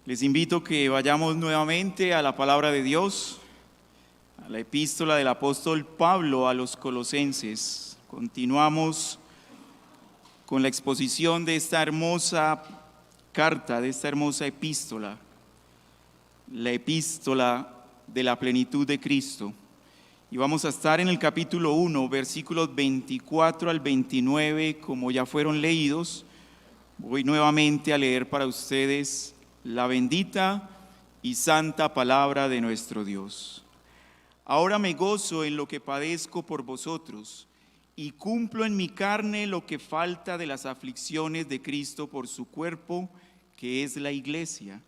Les invito que vayamos nuevamente a la palabra de Dios, a la epístola del apóstol Pablo a los Colosenses. Continuamos con la exposición de esta hermosa carta, de esta hermosa epístola, la epístola de la plenitud de Cristo. Y vamos a estar en el capítulo 1, versículos 24 al 29, como ya fueron leídos. Voy nuevamente a leer para ustedes la bendita y santa palabra de nuestro Dios. Ahora me gozo en lo que padezco por vosotros y cumplo en mi carne lo que falta de las aflicciones de Cristo por su cuerpo, que es la iglesia,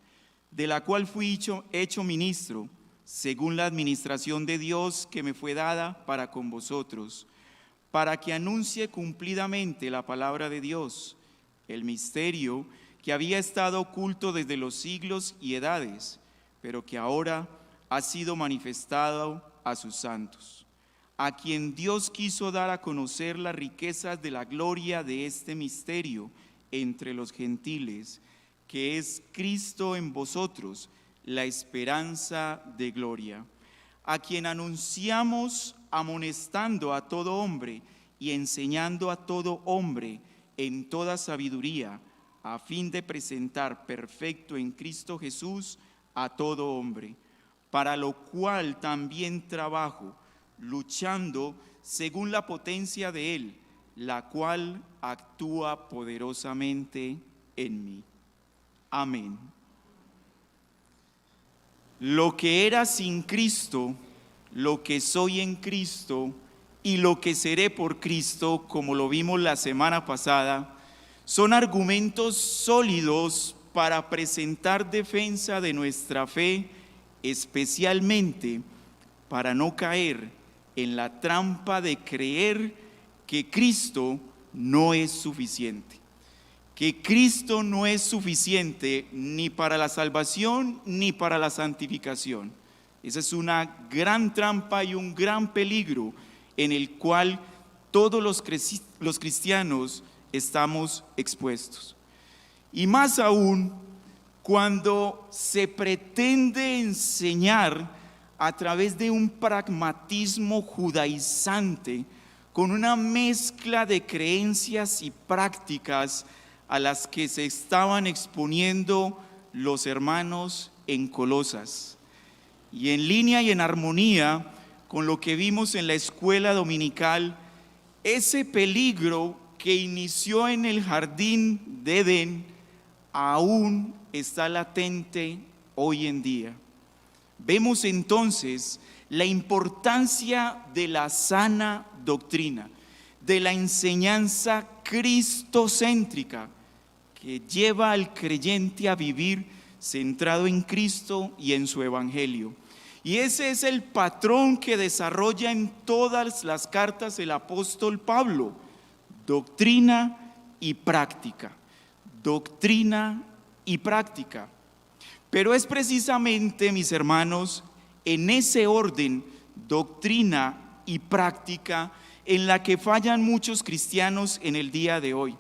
de la cual fui hecho ministro, según la administración de Dios que me fue dada para con vosotros, para que anuncie cumplidamente la palabra de Dios, el misterio que había estado oculto desde los siglos y edades, pero que ahora ha sido manifestado a sus santos, a quien Dios quiso dar a conocer las riquezas de la gloria de este misterio entre los gentiles, que es Cristo en vosotros, la esperanza de gloria, a quien anunciamos amonestando a todo hombre y enseñando a todo hombre en toda sabiduría, a fin de presentar perfecto en Cristo Jesús a todo hombre, para lo cual también trabajo, luchando según la potencia de Él, la cual actúa poderosamente en mí. Amén. Lo que era sin Cristo, lo que soy en Cristo y lo que seré por Cristo, como lo vimos la semana pasada, son argumentos sólidos para presentar defensa de nuestra fe, especialmente para no caer en la trampa de creer que Cristo no es suficiente. Que Cristo no es suficiente ni para la salvación ni para la santificación. Esa es una gran trampa y un gran peligro en el cual todos los cristianos estamos expuestos. Y más aún cuando se pretende enseñar a través de un pragmatismo judaizante con una mezcla de creencias y prácticas a las que se estaban exponiendo los hermanos en Colosas, y en línea y en armonía con lo que vimos en la escuela dominical, ese peligro que inició en el jardín de Edén aún está latente hoy en día. Vemos entonces la importancia de la sana doctrina, de la enseñanza cristocéntrica que lleva al creyente a vivir centrado en Cristo y en su evangelio. Y ese es el patrón que desarrolla en todas las cartas el apóstol Pablo: doctrina y práctica, doctrina y práctica. Pero es precisamente, mis hermanos, en ese orden, doctrina y práctica, en la que fallan muchos cristianos en el día de hoy,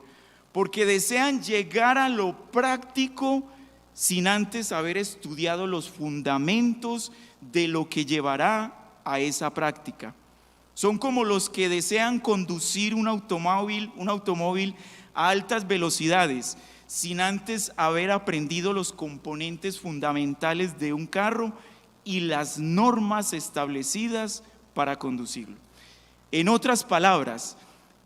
porque desean llegar a lo práctico sin antes haber estudiado los fundamentos de lo que llevará a esa práctica. Son como los que desean conducir un automóvil a altas velocidades sin antes haber aprendido los componentes fundamentales de un carro y las normas establecidas para conducirlo. En otras palabras,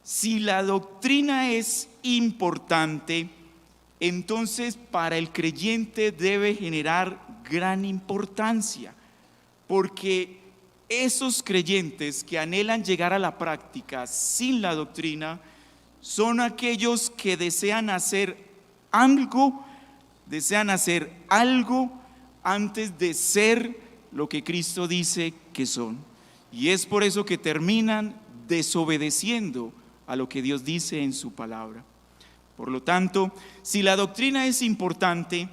si la doctrina es importante, entonces para el creyente debe generar gran importancia, porque esos creyentes que anhelan llegar a la práctica sin la doctrina son aquellos que desean hacer algo antes de ser lo que Cristo dice que son. Y es por eso que terminan desobedeciendo a lo que Dios dice en su palabra. Por lo tanto, si la doctrina es importante,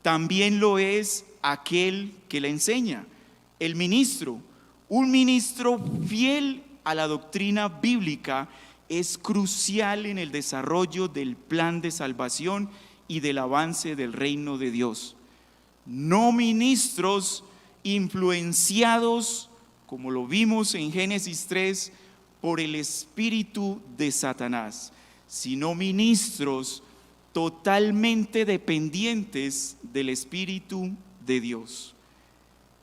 también lo es aquel que la enseña, el ministro. Un ministro fiel a la doctrina bíblica es crucial en el desarrollo del plan de salvación y del avance del reino de Dios. no ministros influenciados, como lo vimos en Génesis 3, por el espíritu de Satanás, sino ministros totalmente dependientes del Espíritu de Dios.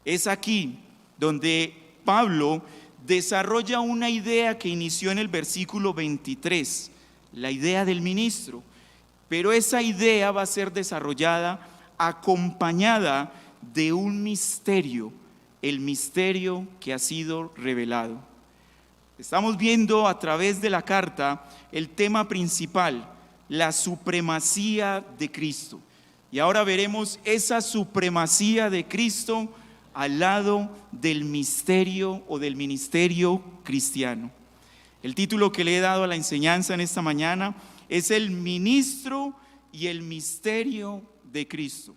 Es aquí donde Pablo desarrolla una idea que inició en el versículo 23, la idea del ministro, pero esa idea va a ser desarrollada acompañada de un misterio, el misterio que ha sido revelado. Estamos viendo a través de la carta el tema principal, la supremacía de Cristo. Y ahora veremos esa supremacía de Cristo al lado del misterio o del ministerio cristiano. El título que le he dado a la enseñanza en esta mañana es el ministro y el misterio de Cristo.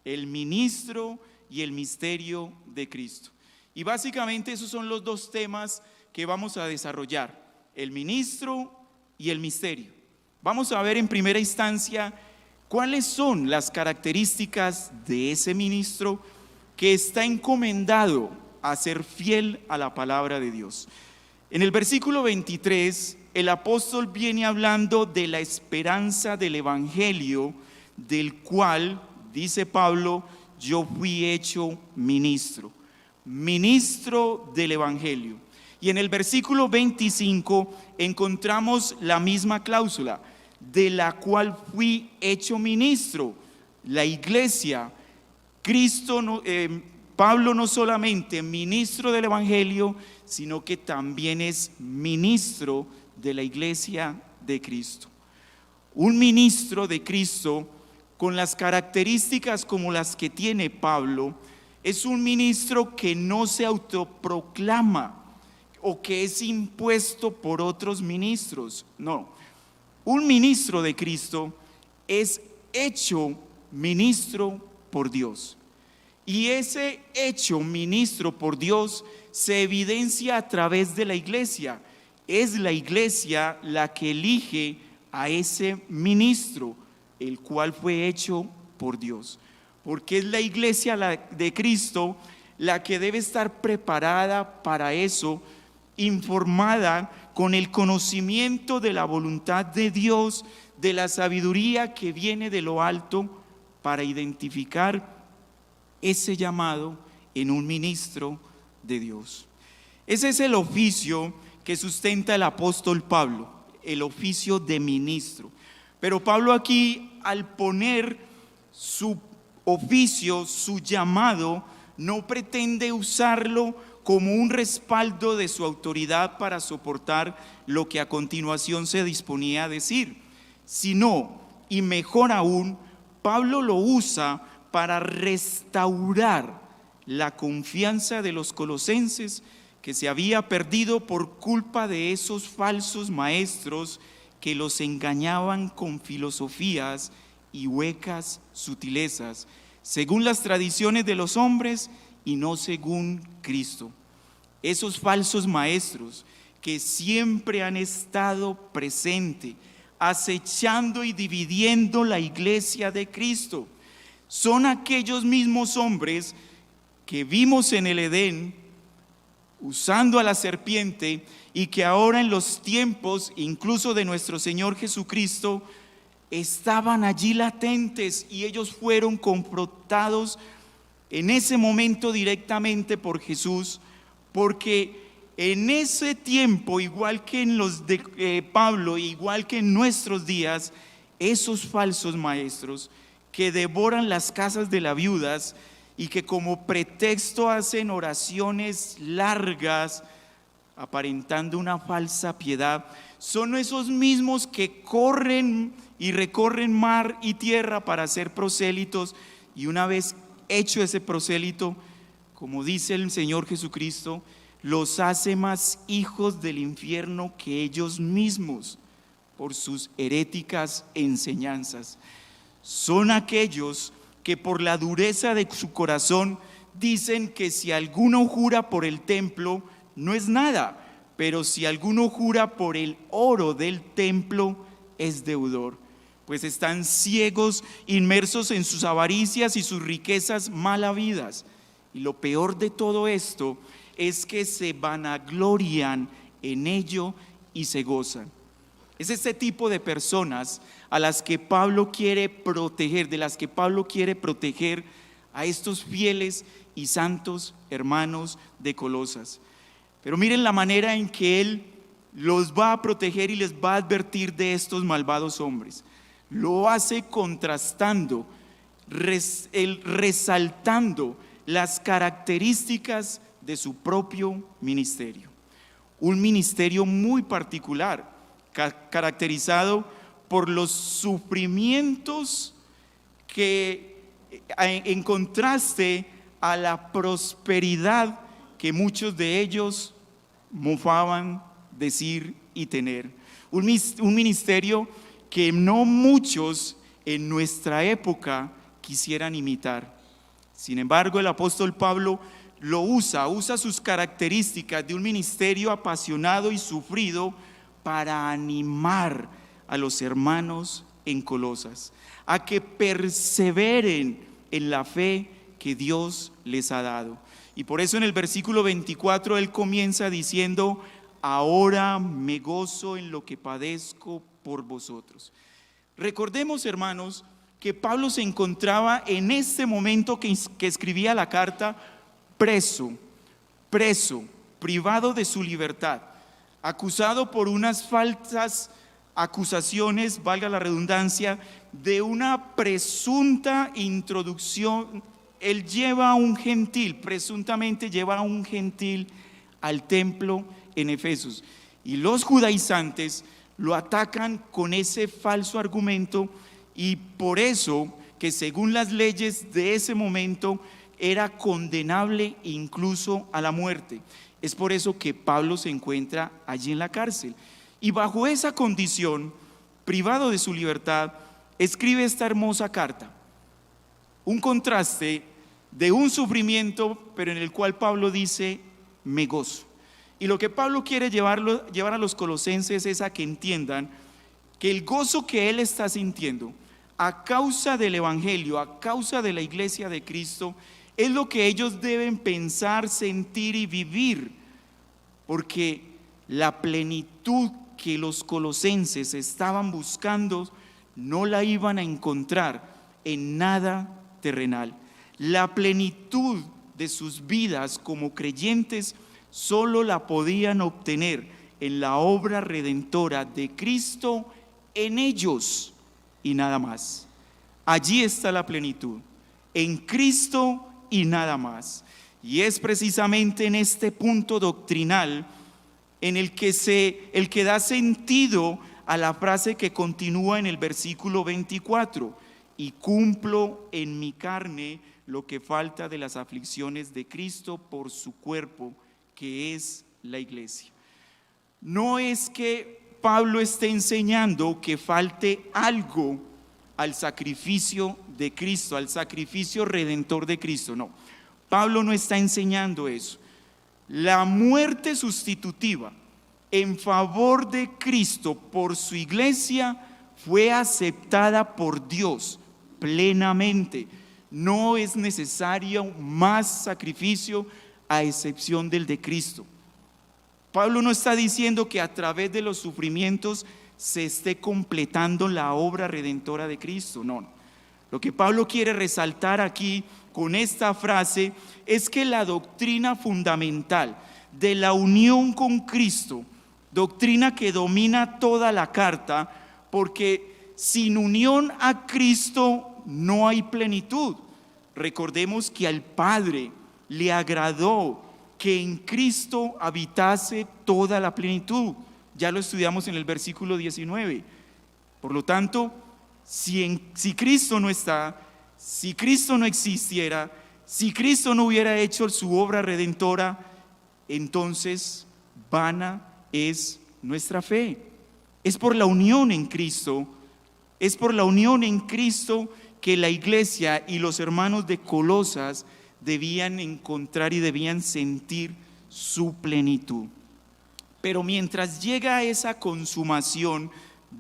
El ministro y el misterio de Cristo. Y básicamente esos son los dos temas que vamos a desarrollar, el ministro y el misterio. Vamos a ver en primera instancia cuáles son las características de ese ministro que está encomendado a ser fiel a la palabra de Dios. En el versículo 23, el apóstol viene hablando de la esperanza del evangelio, del cual, dice Pablo, yo fui hecho ministro del evangelio. Y en el versículo 25 encontramos la misma cláusula, de la cual fui hecho ministro. La iglesia, Pablo no solamente ministro del evangelio, sino que también es ministro de la iglesia de Cristo. Un ministro de Cristo con las características como las que tiene Pablo, es un ministro que no se autoproclama o que es impuesto por otros ministros. No, un ministro de Cristo es hecho ministro por Dios. Y ese hecho ministro por Dios se evidencia a través de la iglesia. Es la iglesia la que elige a ese ministro, el cual fue hecho por Dios. Porque es la iglesia de Cristo la que debe estar preparada para eso, informada con el conocimiento de la voluntad de Dios, de la sabiduría que viene de lo alto, para identificar ese llamado en un ministro de Dios. Ese es el oficio que sustenta el apóstol Pablo, el oficio de ministro. Pero Pablo aquí, al poner su oficio, su llamado, no pretende usarlo como un respaldo de su autoridad para soportar lo que a continuación se disponía a decir, sino, y mejor aún, Pablo lo usa para restaurar la confianza de los colosenses que se había perdido por culpa de esos falsos maestros que los engañaban con filosofías y huecas sutilezas, según las tradiciones de los hombres y no según Cristo. Esos falsos maestros que siempre han estado presentes, acechando y dividiendo la iglesia de Cristo, son aquellos mismos hombres que vimos en el Edén usando a la serpiente y que ahora en los tiempos incluso de nuestro Señor Jesucristo estaban allí latentes, y ellos fueron confrontados en ese momento directamente por Jesús, porque en ese tiempo, igual que en los de Pablo, igual que en nuestros días, esos falsos maestros que devoran las casas de las viudas y que como pretexto hacen oraciones largas aparentando una falsa piedad, son esos mismos que corren y recorren mar y tierra para ser prosélitos, y una vez hecho ese prosélito, como dice el Señor Jesucristo, los hace más hijos del infierno que ellos mismos por sus heréticas enseñanzas. Son aquellos que por la dureza de su corazón dicen que si alguno jura por el templo no es nada, pero si alguno jura por el oro del templo es deudor. pues están ciegos, inmersos en sus avaricias y sus riquezas mal habidas. Y lo peor de todo esto es que se vanaglorian en ello y se gozan. Es este tipo de personas a las que Pablo quiere proteger, de las que Pablo quiere proteger a estos fieles y santos hermanos de Colosas. Pero miren la manera en que él los va a proteger y les va a advertir de estos malvados hombres. Lo hace contrastando, resaltando las características de su propio ministerio. Un ministerio muy particular, caracterizado por los sufrimientos que, en contraste a la prosperidad que muchos de ellos mofaban decir y tener. Un ministerio que no muchos en nuestra época quisieran imitar. Sin embargo, el apóstol Pablo lo usa sus características de un ministerio apasionado y sufrido para animar a los hermanos en Colosas, a que perseveren en la fe que Dios les ha dado. Y por eso en el versículo 24 él comienza diciendo: ahora me gozo en lo que padezco por vosotros. Recordemos, hermanos, que Pablo se encontraba en este momento que escribía la carta preso, privado de su libertad, acusado por unas falsas acusaciones, valga la redundancia, de una presunta introducción. Él lleva a un gentil, presuntamente lleva a un gentil al templo en Efesos, y los judaizantes lo atacan con ese falso argumento, y por eso que según las leyes de ese momento era condenable incluso a la muerte. Es por eso que Pablo se encuentra allí en la cárcel, y bajo esa condición, privado de su libertad, escribe esta hermosa carta, un contraste de un sufrimiento, pero en el cual Pablo dice: me gozo. Y lo que Pablo quiere llevar a los colosenses es a que entiendan que el gozo que él está sintiendo a causa del evangelio, a causa de la iglesia de Cristo, es lo que ellos deben pensar, sentir y vivir, porque la plenitud que los colosenses estaban buscando no la iban a encontrar en nada terrenal. La plenitud de sus vidas como creyentes solo la podían obtener en la obra redentora de Cristo en ellos y nada más. Allí está la plenitud, en Cristo y nada más. Y es precisamente en este punto doctrinal en el que da sentido a la frase que continúa en el versículo 24: y cumplo en mi carne lo que falta de las aflicciones de Cristo por su cuerpo, que es la iglesia. No es que Pablo esté enseñando que falte algo al sacrificio de Cristo, al sacrificio redentor de Cristo, no. Pablo no está enseñando eso. La muerte sustitutiva en favor de Cristo por su iglesia fue aceptada por Dios plenamente. No es necesario más sacrificio a excepción del de Cristo. Pablo no está diciendo que a través de los sufrimientos se esté completando la obra redentora de Cristo, no. Lo que Pablo quiere resaltar aquí con esta frase es que la doctrina fundamental de la unión con Cristo, doctrina que domina toda la carta, porque sin unión a Cristo no hay plenitud. Recordemos que al Padre le agradó que en Cristo habitase toda la plenitud. Ya lo estudiamos en el versículo 19. Por lo tanto, si Cristo no está, si Cristo no existiera, si Cristo no hubiera hecho su obra redentora, entonces vana es nuestra fe. Es por la unión en Cristo, es por la unión en Cristo que la iglesia y los hermanos de Colosas debían encontrar y debían sentir su plenitud. Pero mientras llega esa consumación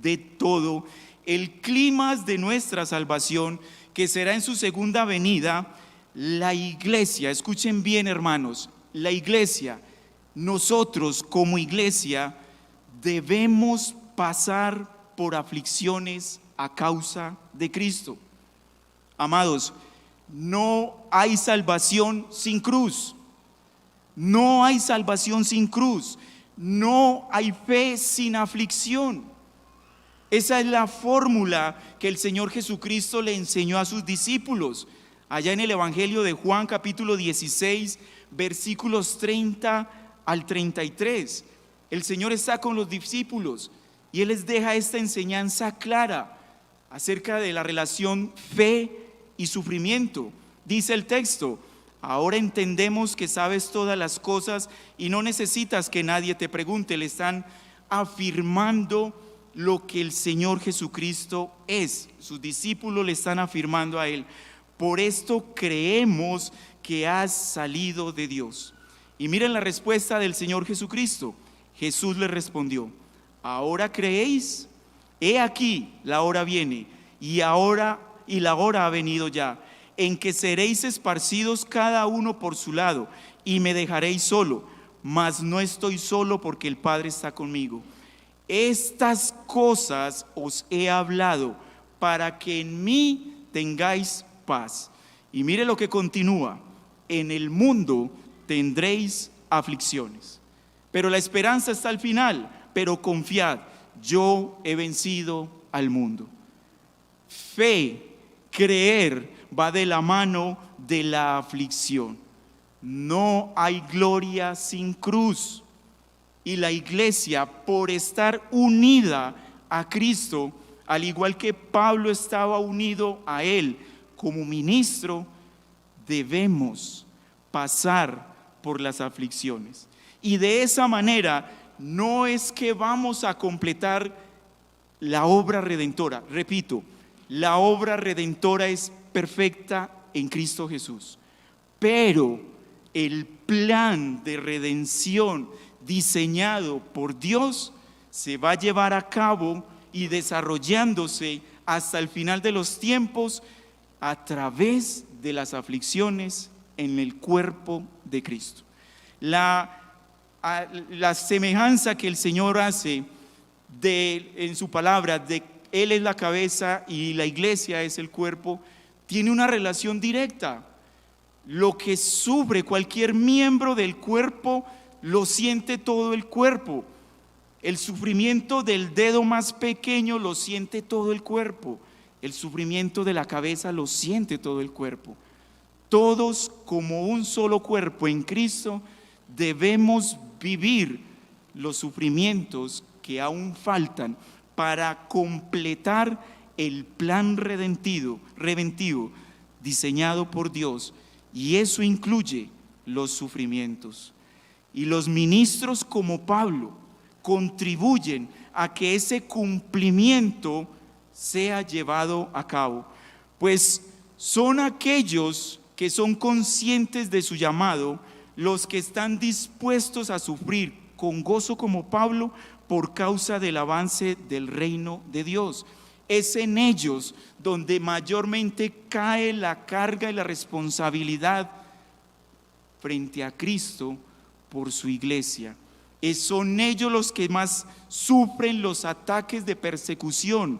de todo, el clímax de nuestra salvación, que será en su segunda venida, la iglesia, escuchen bien hermanos, la iglesia, nosotros como iglesia debemos pasar por aflicciones a causa de Cristo. Amados, no hay salvación sin cruz, no hay salvación sin cruz, no hay fe sin aflicción. Esa es la fórmula que el Señor Jesucristo le enseñó a sus discípulos. Allá en el Evangelio de Juan capítulo 16, versículos 30 al 33. El Señor está con los discípulos y Él les deja esta enseñanza clara acerca de la relación fe y sufrimiento. Dice el texto: ahora entendemos que sabes todas las cosas y no necesitas que nadie te pregunte. Le están afirmando lo que el Señor Jesucristo es. Sus discípulos le están afirmando a Él: por esto creemos que has salido de Dios. Y miren la respuesta del Señor Jesucristo. Jesús le respondió: ¿ahora creéis? He aquí, la hora viene, y la hora ha venido ya, en que seréis esparcidos cada uno por su lado, y me dejaréis solo, mas no estoy solo, porque el Padre está conmigo. Estas cosas os he hablado para que en mí tengáis paz. Y mire lo que continúa: en el mundo tendréis aflicciones, pero la esperanza está al final. Pero confiad, yo he vencido al mundo. Fe, creer, va de la mano de la aflicción. No hay gloria sin cruz. Y la iglesia, por estar unida a Cristo, al igual que Pablo estaba unido a Él como ministro, debemos pasar por las aflicciones. Y de esa manera no es que vamos a completar la obra redentora. Repito, la obra redentora es perfecta en Cristo Jesús, pero el plan de redención diseñado por Dios se va a llevar a cabo y desarrollándose hasta el final de los tiempos a través de las aflicciones en el cuerpo de Cristo. La semejanza que el Señor hace en su palabra, de Él es la cabeza y la iglesia es el cuerpo, tiene una relación directa. Lo que sufre cualquier miembro del cuerpo lo siente todo el cuerpo. El sufrimiento del dedo más pequeño lo siente todo el cuerpo. El sufrimiento de la cabeza lo siente todo el cuerpo. Todos, como un solo cuerpo en Cristo, debemos vivir los sufrimientos que aún faltan para completar el plan redentivo diseñado por Dios, y eso incluye los sufrimientos. Y los ministros como Pablo contribuyen a que ese cumplimiento sea llevado a cabo, pues son aquellos que son conscientes de su llamado los que están dispuestos a sufrir con gozo como Pablo por causa del avance del reino de Dios. Es en ellos donde mayormente cae la carga y la responsabilidad frente a Cristo por su iglesia. Son ellos los que más sufren los ataques de persecución,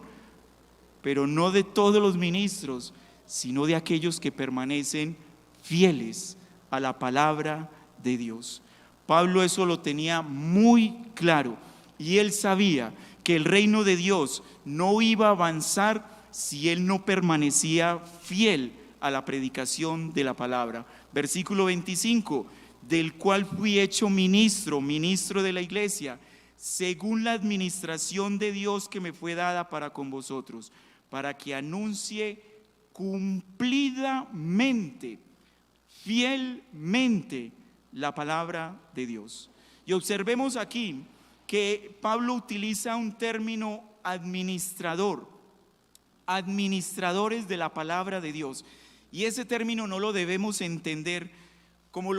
pero no de todos los ministros, sino de aquellos que permanecen fieles a la palabra de Dios. Pablo eso lo tenía muy claro, y él sabía que el reino de Dios no iba a avanzar si él no permanecía fiel a la predicación de la palabra. Versículo 25: del cual fui hecho ministro de la iglesia, según la administración de Dios que me fue dada para con vosotros, para que anuncie cumplidamente, fielmente, la palabra de Dios. Y observemos aquí que Pablo utiliza un término administrador, administradores de la palabra de Dios, y ese término no lo debemos entender como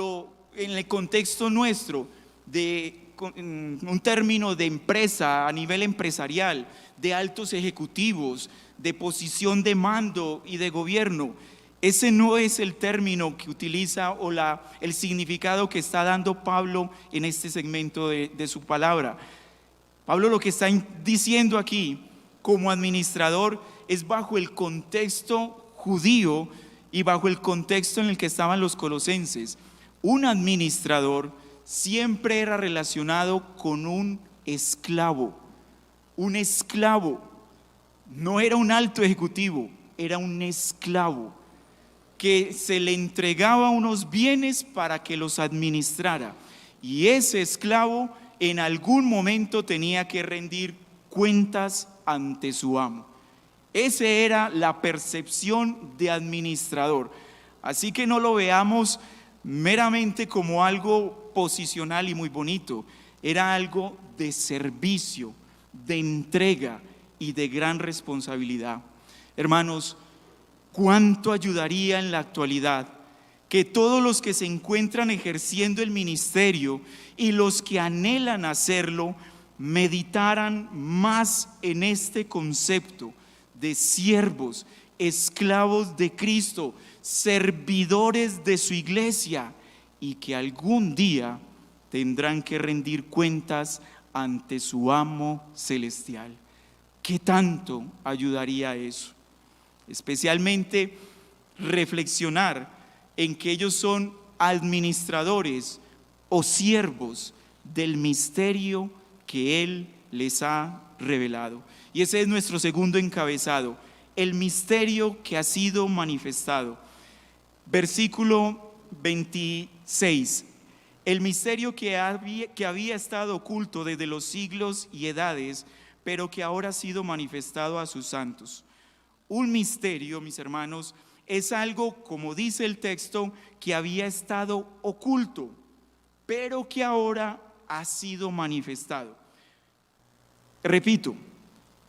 en el contexto nuestro de un término de empresa, a nivel empresarial, de altos ejecutivos, de posición de mando y de gobierno. Ese no es el término que utiliza o el significado que está dando Pablo en este segmento de su palabra. Pablo lo que está diciendo aquí como administrador es bajo el contexto judío y bajo el contexto en el que estaban los colosenses. Un administrador siempre era relacionado con un esclavo. Un esclavo no era un alto ejecutivo, era un esclavo que se le entregaba unos bienes para que los administrara, y ese esclavo en algún momento tenía que rendir cuentas ante su amo. Esa era la percepción de administrador. Así que no lo veamos meramente como algo posicional y muy bonito. Era algo de servicio, de entrega y de gran responsabilidad. Hermanos, ¿cuánto ayudaría en la actualidad que todos los que se encuentran ejerciendo el ministerio y los que anhelan hacerlo meditaran más en este concepto de siervos, esclavos de Cristo, servidores de su iglesia, y que algún día tendrán que rendir cuentas ante su amo celestial? ¿Qué tanto ayudaría eso? Especialmente reflexionar en que ellos son administradores o siervos del misterio que Él les ha revelado. Y ese es nuestro segundo encabezado: el misterio que ha sido manifestado. Versículo 26: el misterio que había estado oculto desde los siglos y edades, pero que ahora ha sido manifestado a sus santos. Un misterio, mis hermanos, es algo, como dice el texto, que había estado oculto, pero que ahora ha sido manifestado. Repito,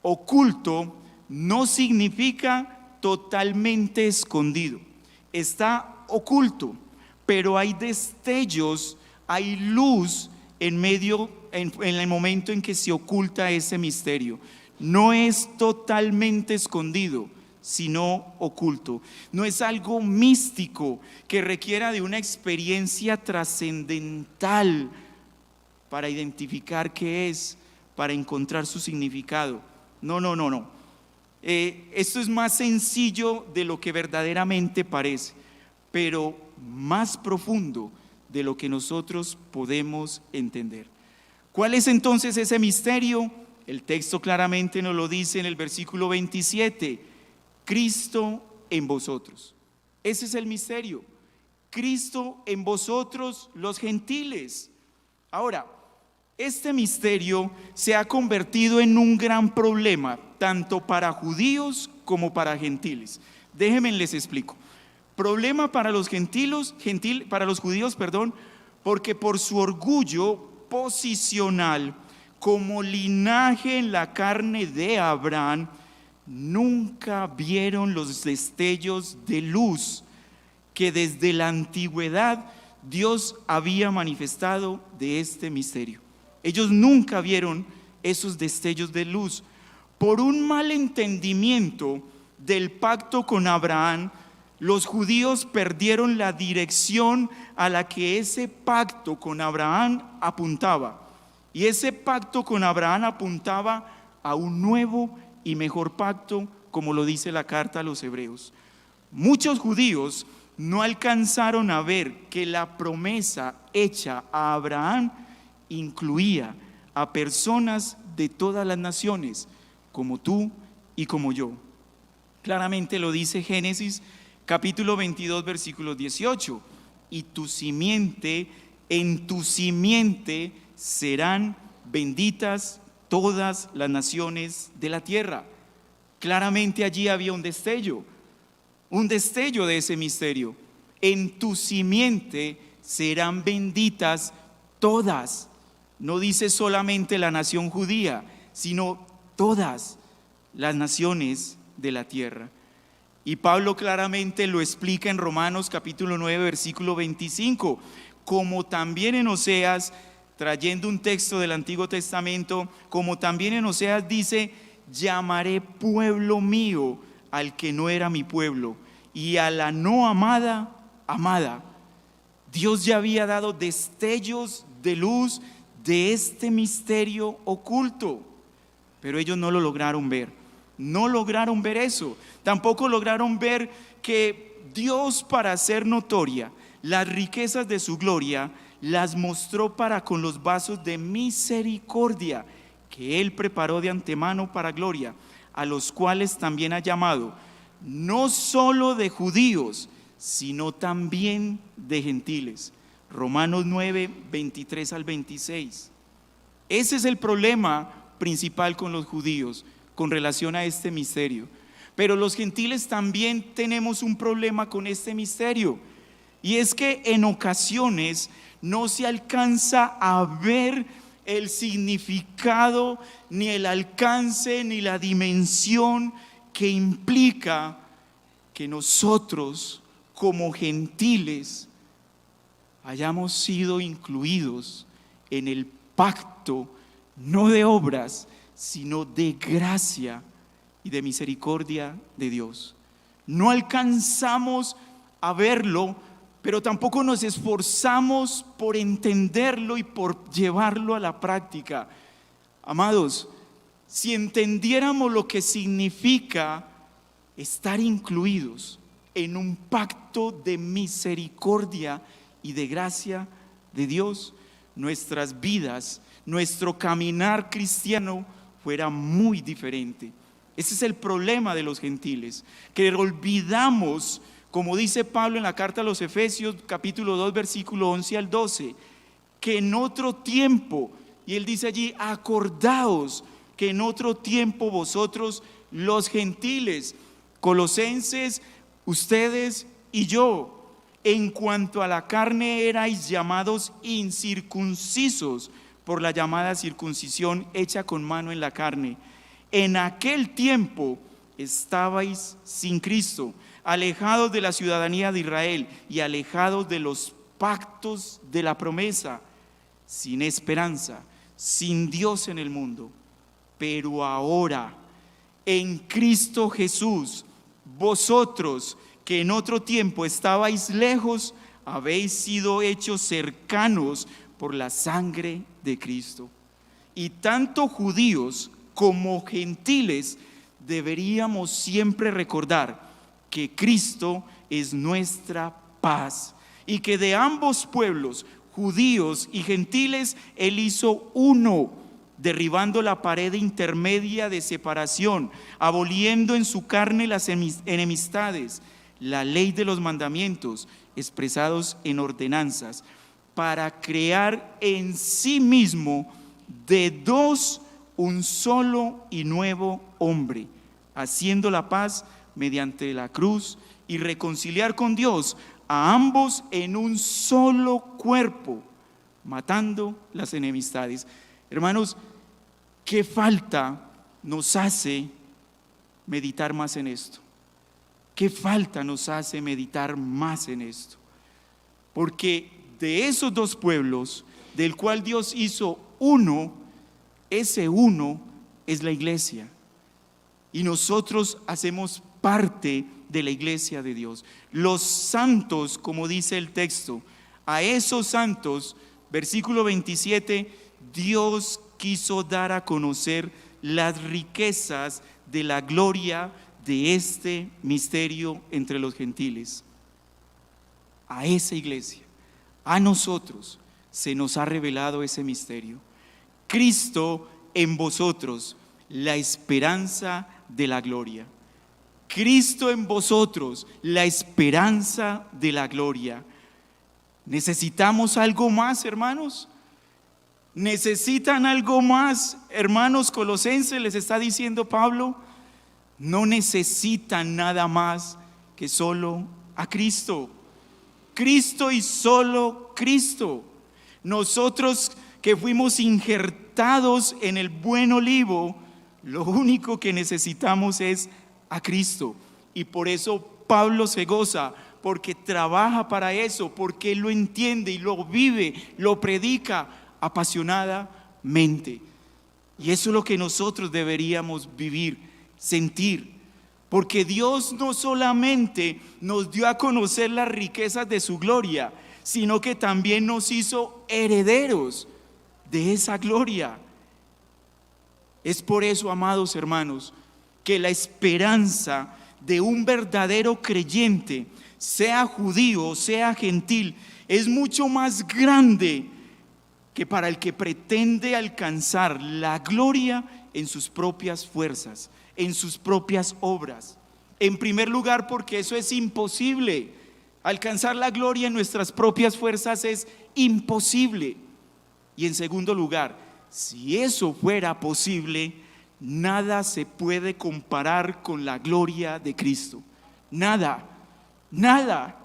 oculto no significa totalmente escondido. Está oculto, pero hay destellos, hay luz en el momento en que se oculta ese misterio. No es totalmente escondido, sino oculto. No es algo místico que requiera de una experiencia trascendental para identificar qué es, para encontrar su significado. No. Esto es más sencillo de lo que verdaderamente parece, pero más profundo de lo que nosotros podemos entender. ¿Cuál es entonces ese misterio? El texto claramente nos lo dice en el versículo 27: Cristo en vosotros. Ese es el misterio. Cristo en vosotros, los gentiles. Ahora, este misterio se ha convertido en un gran problema, tanto para judíos como para gentiles. Déjenme les explico. Problema para los para los judíos, porque por su orgullo posicional como linaje en la carne de Abraham, nunca vieron los destellos de luz que desde la antigüedad Dios había manifestado de este misterio. Ellos nunca vieron esos destellos de luz. Por un mal entendimiento del pacto con Abraham, los judíos perdieron la dirección a la que ese pacto con Abraham apuntaba. Y ese pacto con Abraham apuntaba a un nuevo y mejor pacto, como lo dice la carta a los Hebreos. Muchos judíos no alcanzaron a ver que la promesa hecha a Abraham incluía a personas de todas las naciones, como tú y como yo. Claramente lo dice Génesis capítulo 22 versículo 18: y en tu simiente serán benditas todas las naciones de la tierra. Claramente allí había un destello de ese misterio. En tu simiente serán benditas todas. No dice solamente la nación judía, sino todas las naciones de la tierra. Y Pablo claramente lo explica en Romanos capítulo 9 versículo 25, como también en Oseas trayendo un texto del Antiguo Testamento, como también en Oseas dice: llamaré pueblo mío al que no era mi pueblo, y a la no amada, amada. Dios ya había dado destellos de luz de este misterio oculto, pero ellos no lo lograron ver. No lograron ver eso. Tampoco lograron ver que Dios, para hacer notoria las riquezas de su gloria, las mostró para con los vasos de misericordia que Él preparó de antemano para gloria, a los cuales también ha llamado, no solo de judíos, sino también de gentiles. Romanos 9, 23 al 26. Ese es el problema principal con los judíos con relación a este misterio. Pero los gentiles también tenemos un problema con este misterio, y es que en ocasiones no se alcanza a ver el significado, ni el alcance, ni la dimensión que implica que nosotros como gentiles hayamos sido incluidos en el pacto, no de obras, sino de gracia y de misericordia de Dios. No alcanzamos a verlo, pero tampoco nos esforzamos por entenderlo y por llevarlo a la práctica. Amados, si entendiéramos lo que significa estar incluidos en un pacto de misericordia y de gracia de Dios, nuestras vidas, nuestro caminar cristiano fuera muy diferente. Ese es el problema de los gentiles, que olvidamos, como dice Pablo en la carta a los Efesios, capítulo 2, versículo 11 al 12, que en otro tiempo, y él dice allí: acordaos que en otro tiempo vosotros los gentiles, Colosenses, ustedes y yo, en cuanto a la carne erais llamados incircuncisos por la llamada circuncisión hecha con mano en la carne. En aquel tiempo estabais sin Cristo, alejados de la ciudadanía de Israel y alejados de los pactos de la promesa, sin esperanza, sin Dios en el mundo. Pero ahora, en Cristo Jesús, vosotros que en otro tiempo estabais lejos, habéis sido hechos cercanos por la sangre de Cristo. Y tanto judíos como gentiles deberíamos siempre recordar que Cristo es nuestra paz, y que de ambos pueblos, judíos y gentiles, Él hizo uno, derribando la pared intermedia de separación, aboliendo en su carne las enemistades, la ley de los mandamientos expresados en ordenanzas, para crear en sí mismo de dos un solo y nuevo hombre, haciendo la paz mediante la cruz, y reconciliar con Dios a ambos en un solo cuerpo, matando las enemistades. Hermanos, ¿qué falta nos hace meditar más en esto? ¿Qué falta nos hace meditar más en esto? Porque de esos dos pueblos, del cual Dios hizo uno, ese uno es la iglesia. Y nosotros hacemos parte de la iglesia de Dios. Los santos, como dice el texto, a esos santos, versículo 27, Dios quiso dar a conocer las riquezas de la gloria de este misterio entre los gentiles. A esa iglesia, a nosotros, se nos ha revelado ese misterio. Cristo en vosotros, la esperanza de la gloria. Cristo en vosotros, la esperanza de la gloria. ¿Necesitamos algo más, hermanos? ¿Necesitan algo más, hermanos colosenses? Les está diciendo Pablo. No necesitan nada más que solo a Cristo. Cristo y solo Cristo. Nosotros que fuimos injertados en el buen olivo, lo único que necesitamos es a Cristo. Y por eso Pablo se goza, porque trabaja para eso, porque él lo entiende y lo vive, lo predica. apasionadamente. Y eso es lo que nosotros deberíamos vivir, sentir. Porque Dios no solamente nos dio a conocer las riquezas de su gloria, sino que también nos hizo herederos de esa gloria. Es por eso, amados hermanos, que la esperanza de un verdadero creyente, sea judío, sea gentil, es mucho más grande que para el que pretende alcanzar la gloria en sus propias fuerzas, en sus propias obras. En primer lugar, porque eso es imposible. Alcanzar la gloria en nuestras propias fuerzas es imposible. Y en segundo lugar, si eso fuera posible, nada se puede comparar con la gloria de Cristo. Nada, nada.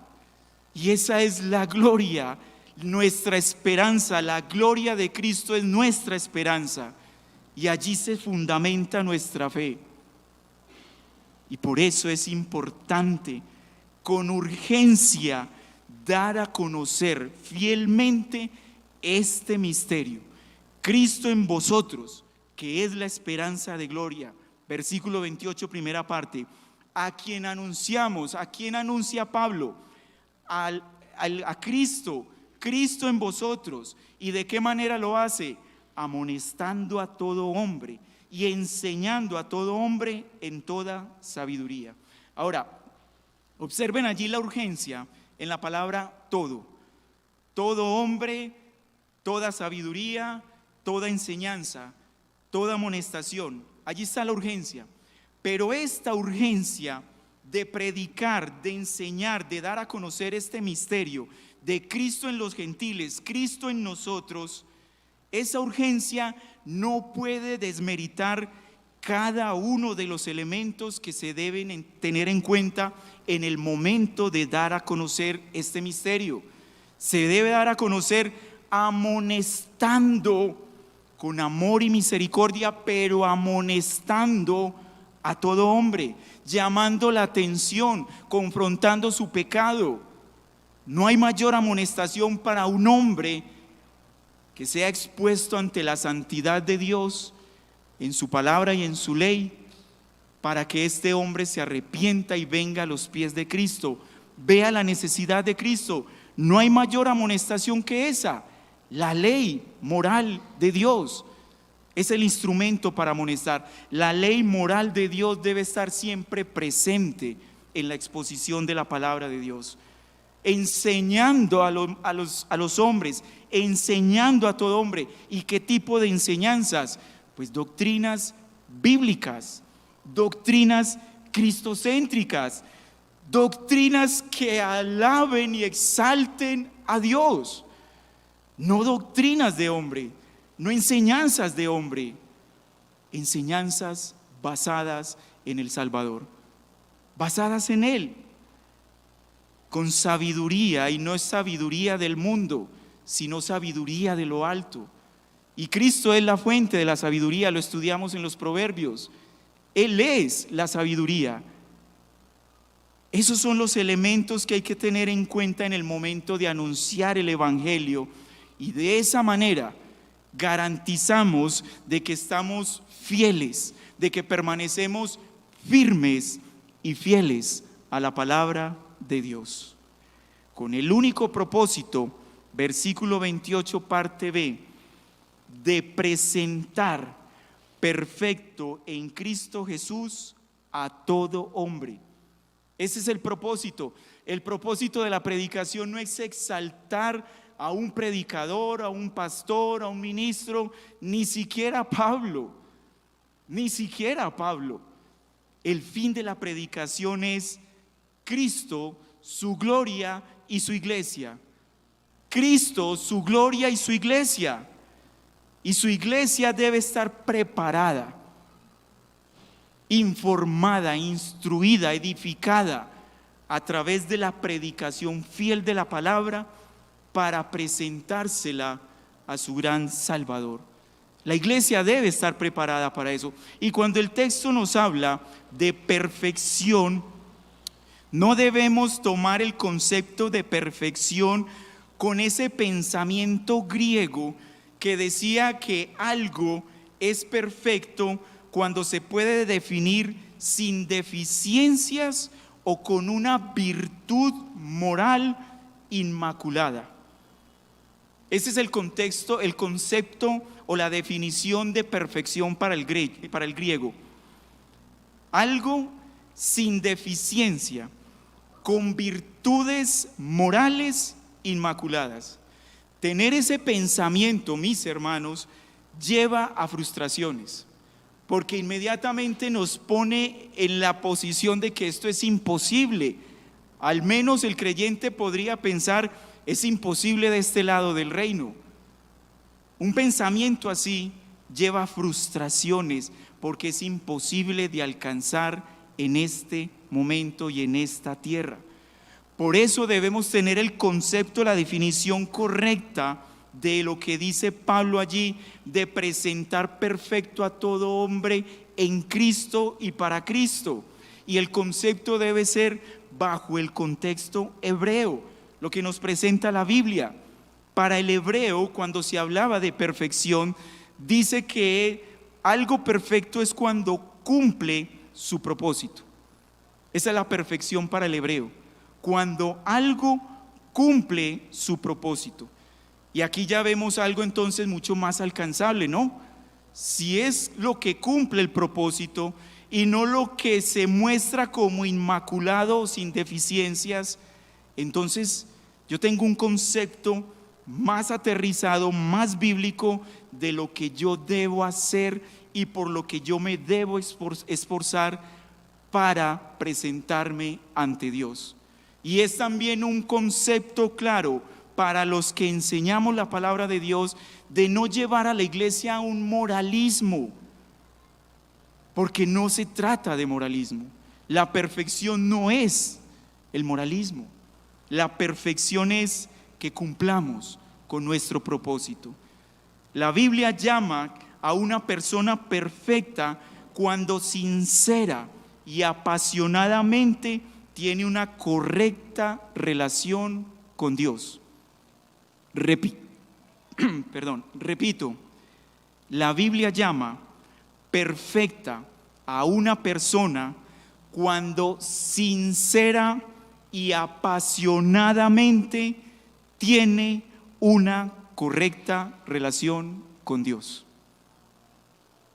Y esa es la gloria, nuestra esperanza. La gloria de Cristo es nuestra esperanza. Y allí se fundamenta nuestra fe. Y por eso es importante, con urgencia, dar a conocer fielmente este misterio. Cristo en vosotros, que es la esperanza de gloria. Versículo 28, primera parte. A quien anunciamos, ¿a quién anuncia Pablo? A Cristo, Cristo en vosotros. ¿Y de qué manera lo hace? Amonestando a todo hombre y enseñando a todo hombre en toda sabiduría. Ahora, observen allí la urgencia en la palabra todo. Todo hombre, toda sabiduría, toda enseñanza, toda amonestación. Allí está la urgencia. Pero esta urgencia de predicar, de enseñar, de dar a conocer este misterio de Cristo en los gentiles, Cristo en nosotros, esa urgencia no puede desmeritar cada uno de los elementos que se deben tener en cuenta en el momento de dar a conocer este misterio. Se debe dar a conocer amonestando con amor y misericordia, pero amonestando a todo hombre, llamando la atención, confrontando su pecado. No hay mayor amonestación para un hombre que sea expuesto ante la santidad de Dios en su palabra y en su ley, para que este hombre se arrepienta y venga a los pies de Cristo, vea la necesidad de Cristo. No hay mayor amonestación que esa. La ley moral de Dios es el instrumento para amonestar. La ley moral de Dios debe estar siempre presente en la exposición de la palabra de Dios, enseñando a los hombres, enseñando a todo hombre. ¿Y qué tipo de enseñanzas? Pues doctrinas bíblicas, doctrinas cristocéntricas, doctrinas que alaben y exalten a Dios. No doctrinas de hombre, no enseñanzas de hombre, enseñanzas basadas en el Salvador, basadas en Él, con sabiduría, y no es sabiduría del mundo, sino sabiduría de lo alto. Y Cristo es la fuente de la sabiduría, lo estudiamos en los Proverbios. Él es la sabiduría. Esos son los elementos que hay que tener en cuenta en el momento de anunciar el Evangelio, y de esa manera garantizamos de que estamos fieles, de que permanecemos firmes y fieles a la palabra de Dios, con el único propósito, versículo 28 parte B, de presentar perfecto en Cristo Jesús a todo hombre. Ese es el propósito. El propósito de la predicación no es exaltar a un predicador, a un pastor, a un ministro, ni siquiera a Pablo, ni siquiera a Pablo. El fin de la predicación es Cristo, su gloria y su iglesia. Cristo, su gloria y su iglesia. Y su iglesia debe estar preparada, informada, instruida, edificada a través de la predicación fiel de la palabra para presentársela a su gran Salvador. La iglesia debe estar preparada para eso. Y cuando el texto nos habla de perfección, no debemos tomar el concepto de perfección con ese pensamiento griego que decía que algo es perfecto cuando se puede definir sin deficiencias o con una virtud moral inmaculada. Ese es el contexto, el concepto o la definición de perfección para el griego. Algo sin deficiencia, con virtudes morales inmaculadas. Tener ese pensamiento, mis hermanos, lleva a frustraciones, porque inmediatamente nos pone en la posición de que esto es imposible. Al menos el creyente podría pensar: es imposible de este lado del reino. Un pensamiento así lleva a frustraciones, porque es imposible de alcanzar en este momento y en esta tierra. Por eso debemos tener el concepto, la definición correcta de lo que dice Pablo allí, de presentar perfecto a todo hombre en Cristo y para Cristo. Y el concepto debe ser bajo el contexto hebreo, lo que nos presenta la Biblia. Para el hebreo, cuando se hablaba de perfección, dice que algo perfecto es cuando cumple su propósito. Esa es la perfección para el hebreo, cuando algo cumple su propósito. Y aquí ya vemos algo entonces mucho más alcanzable, ¿no? Si es lo que cumple el propósito y no lo que se muestra como inmaculado o sin deficiencias, entonces yo tengo un concepto más aterrizado, más bíblico de lo que yo debo hacer y por lo que yo me debo esforzar para presentarme ante Dios. Y es también un concepto claro para los que enseñamos la palabra de Dios, de no llevar a la iglesia a un moralismo, porque no se trata de moralismo. La perfección no es el moralismo. La perfección es que cumplamos con nuestro propósito. La Biblia llama a una persona perfecta cuando sincera y apasionadamente tiene una correcta relación con Dios. Repito, la Biblia llama perfecta a una persona cuando sincera y apasionadamente tiene una correcta relación con Dios.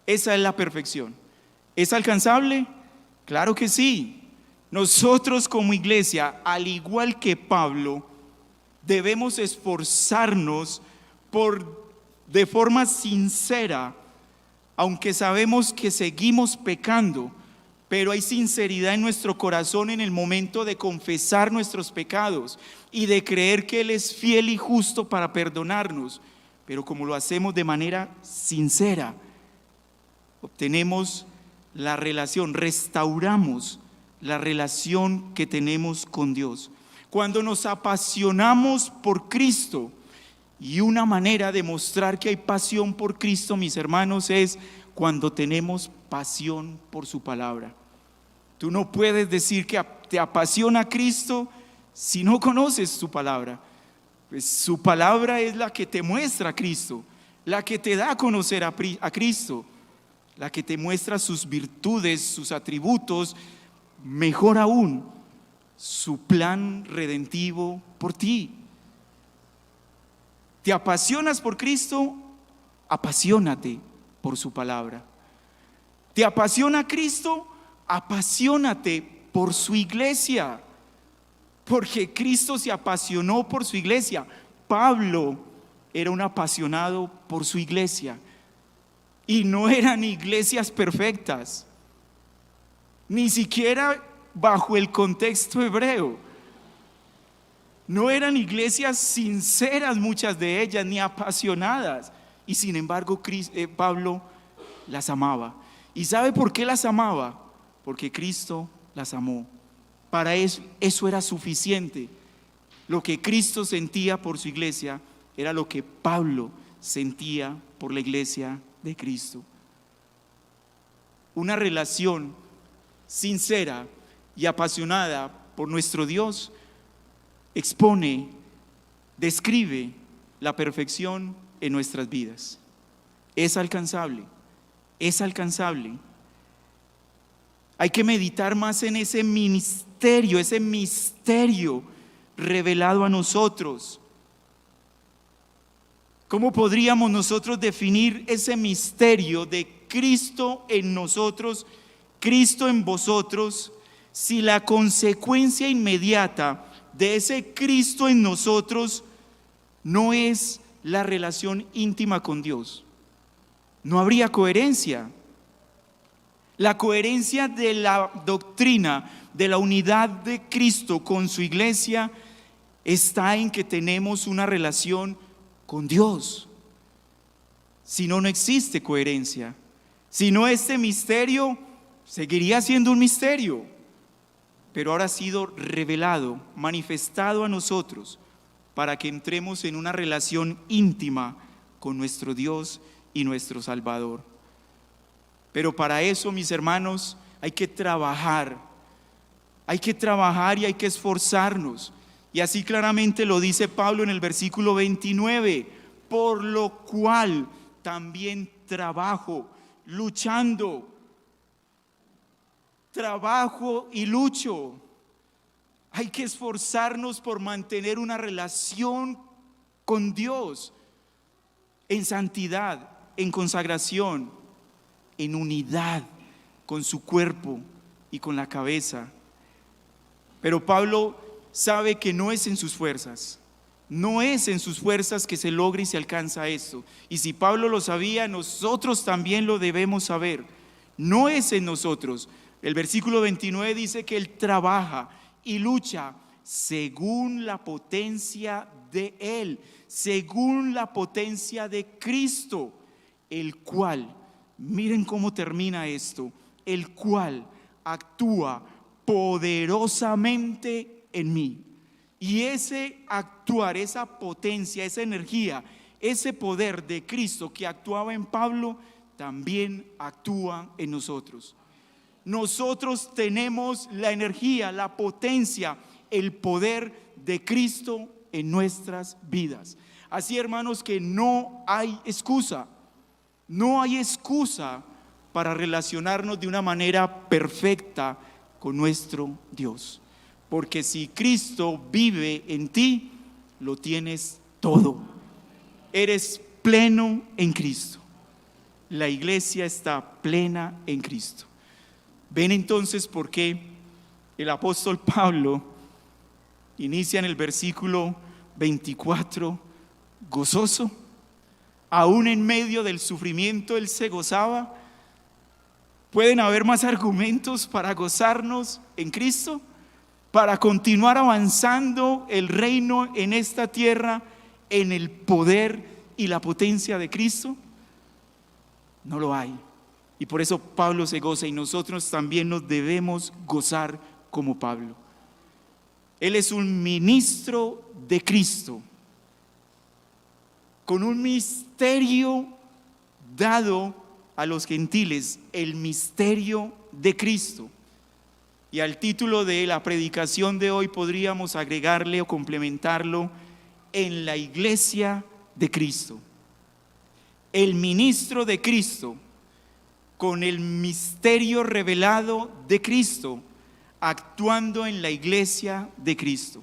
Esa es la perfección. ¿Es alcanzable? Claro que sí. Nosotros como iglesia, al igual que Pablo, debemos esforzarnos por, de forma sincera, aunque sabemos que seguimos pecando, pero hay sinceridad en nuestro corazón en el momento de confesar nuestros pecados y de creer que Él es fiel y justo para perdonarnos. Pero como lo hacemos de manera sincera, obtenemos la relación, restauramos la relación que tenemos con Dios. Cuando nos apasionamos por Cristo, y una manera de mostrar que hay pasión por Cristo, mis hermanos, es cuando tenemos pasión por su palabra. Tú no puedes decir que te apasiona Cristo si no conoces su palabra. Pues su palabra es la que te muestra a Cristo, la que te da a conocer a Cristo, la que te muestra sus virtudes, sus atributos, mejor aún, su plan redentivo por ti. ¿Te apasionas por Cristo? Apasionate por su palabra. ¿Te apasiona Cristo? Apasionate por su iglesia, porque Cristo se apasionó por su iglesia. Pablo era un apasionado por su iglesia, y no eran iglesias perfectas, ni siquiera bajo el contexto hebreo. No eran iglesias sinceras, muchas de ellas, ni apasionadas, y sin embargo Pablo las amaba. ¿Y sabe por qué las amaba? Porque Cristo las amó. Para eso era suficiente. Lo que Cristo sentía por su iglesia era lo que Pablo sentía por la iglesia de Cristo. Una relación sincera y apasionada por nuestro Dios expone, describe la perfección en nuestras vidas. Es alcanzable, es alcanzable. Hay que meditar más en ese misterio revelado a nosotros. ¿Cómo podríamos nosotros definir ese misterio de Cristo en nosotros, Cristo en vosotros, si la consecuencia inmediata de ese Cristo en nosotros no es la relación íntima con Dios? No habría coherencia. La coherencia de la doctrina de la unidad de Cristo con su iglesia está en que tenemos una relación con Dios. Si no, no existe coherencia. Si no, este misterio seguiría siendo un misterio, pero ahora ha sido revelado, manifestado a nosotros para que entremos en una relación íntima con nuestro Dios y nuestro Salvador. Pero para eso, mis hermanos, hay que trabajar y hay que esforzarnos. Y así claramente lo dice Pablo en el versículo 29, por lo cual también trabajo, trabajo y lucho. Hay que esforzarnos por mantener una relación con Dios en santidad, en consagración, en unidad con su cuerpo y con la cabeza. Pero Pablo sabe que no es en sus fuerzas, que se logra y se alcanza esto. Y si Pablo lo sabía, nosotros también lo debemos saber. No es en nosotros. El versículo 29 dice que Él trabaja y lucha según la potencia de Él, según la potencia de Cristo, el cual, miren cómo termina esto, el cual actúa poderosamente en mí. Y ese actuar, esa potencia, esa energía, ese poder de Cristo que actuaba en Pablo, también actúa en nosotros. Nosotros tenemos la energía, la potencia, el poder de Cristo en nuestras vidas. Así, hermanos, que no hay excusa para relacionarnos de una manera perfecta con nuestro Dios. Porque si Cristo vive en ti, lo tienes todo. Eres pleno en Cristo. La iglesia está plena en Cristo. Ven entonces por qué el apóstol Pablo inicia en el versículo 24 gozoso. Aún en medio del sufrimiento él se gozaba. ¿Pueden haber más argumentos para gozarnos en Cristo? Para continuar avanzando el reino en esta tierra en el poder y la potencia de Cristo. No lo hay. Y por eso Pablo se goza y nosotros también nos debemos gozar como Pablo. Él es un ministro de Cristo, con un misterio dado a los gentiles, el misterio de Cristo. Y al título de la predicación de hoy podríamos agregarle o complementarlo: en la iglesia de Cristo. El ministro de Cristo, con el misterio revelado de Cristo, actuando en la iglesia de Cristo,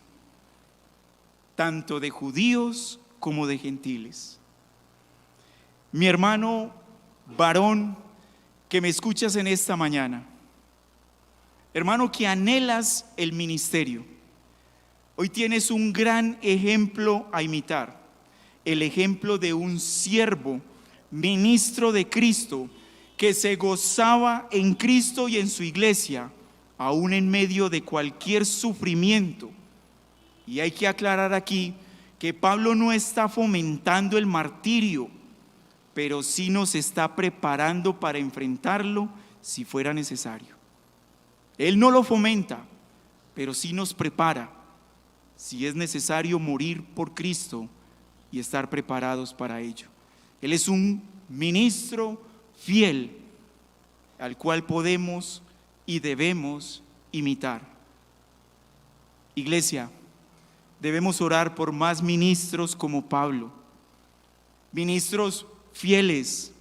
tanto de judíos como de gentiles. Mi hermano varón que me escuchas en esta mañana, hermano que anhelas el ministerio, hoy tienes un gran ejemplo a imitar, el ejemplo de un siervo, ministro de Cristo, que se gozaba en Cristo y en su iglesia, aún en medio de cualquier sufrimiento. Y hay que aclarar aquí que Pablo no está fomentando el martirio, pero sí nos está preparando para enfrentarlo si fuera necesario. Él no lo fomenta, pero sí nos prepara si es necesario morir por Cristo y estar preparados para ello. Él es un ministro fiel al cual podemos y debemos imitar. Iglesia, debemos orar por más ministros como Pablo. Ministros fieles,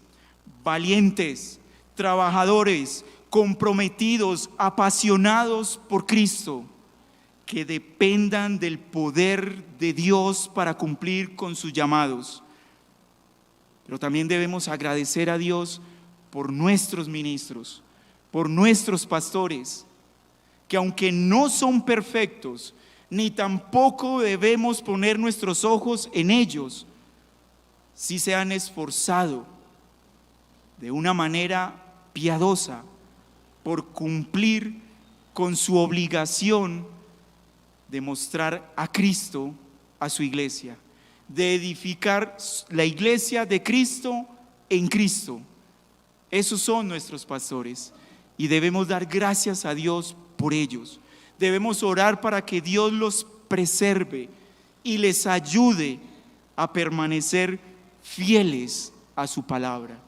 valientes, trabajadores, comprometidos, apasionados por Cristo, que dependan del poder de Dios para cumplir con sus llamados. Pero también debemos agradecer a Dios por nuestros ministros, por nuestros pastores, que aunque no son perfectos, ni tampoco debemos poner nuestros ojos en ellos, sí se han esforzado de una manera piadosa por cumplir con su obligación de mostrar a Cristo a su iglesia, de edificar la iglesia de Cristo en Cristo. Esos son nuestros pastores y debemos dar gracias a Dios por ellos. Debemos orar para que Dios los preserve y les ayude a permanecer fieles a su palabra.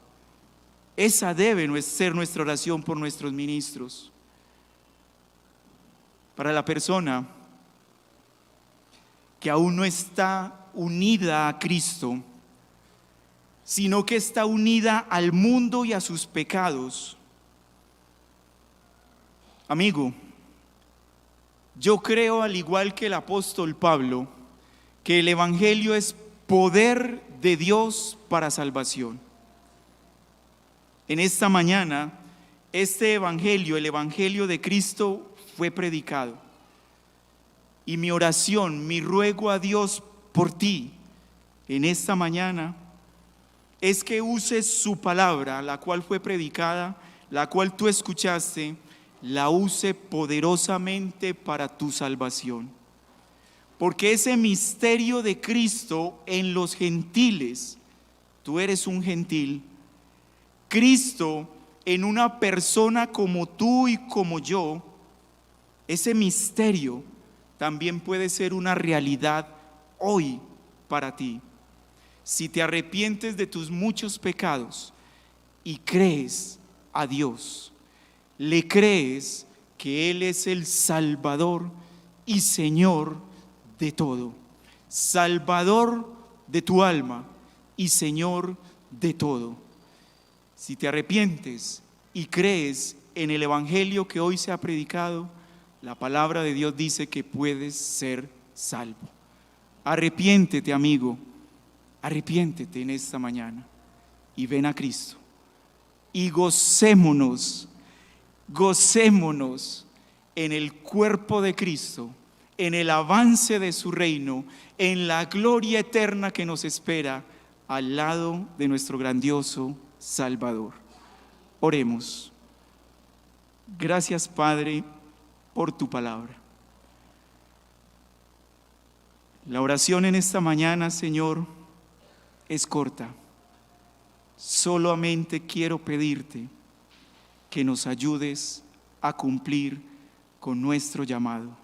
Esa debe ser nuestra oración por nuestros ministros. Para la persona que aún no está unida a Cristo, sino que está unida al mundo y a sus pecados, amigo, yo creo, al igual que el apóstol Pablo, que el evangelio es poder de Dios para salvación. En esta mañana, este evangelio, el evangelio de Cristo, fue predicado. Y mi oración, mi ruego a Dios por ti en esta mañana es que uses su palabra, la cual fue predicada, la cual tú escuchaste, la use poderosamente para tu salvación. Porque ese misterio de Cristo en los gentiles, tú eres un gentil, Cristo en una persona como tú y como yo, ese misterio también puede ser una realidad hoy para ti. Si te arrepientes de tus muchos pecados y crees a Dios, le crees que Él es el Salvador y Señor de todo, Salvador de tu alma y Señor de todo. Si te arrepientes y crees en el evangelio que hoy se ha predicado, la palabra de Dios dice que puedes ser salvo. Arrepiéntete, amigo, arrepiéntete en esta mañana y ven a Cristo y gocémonos en el cuerpo de Cristo, en el avance de su reino, en la gloria eterna que nos espera al lado de nuestro grandioso Salvador. Oremos. Gracias, Padre, por tu palabra. La oración en esta mañana, Señor, es corta. Solamente quiero pedirte que nos ayudes a cumplir con nuestro llamado,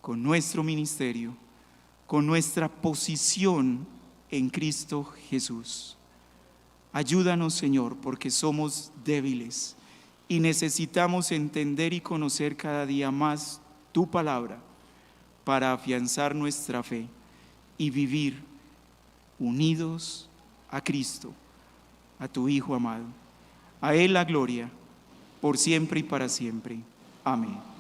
con nuestro ministerio, con nuestra posición en Cristo Jesús. Ayúdanos, Señor, porque somos débiles y necesitamos entender y conocer cada día más tu palabra para afianzar nuestra fe y vivir unidos a Cristo, a tu Hijo amado. A Él la gloria, por siempre y para siempre. Amén.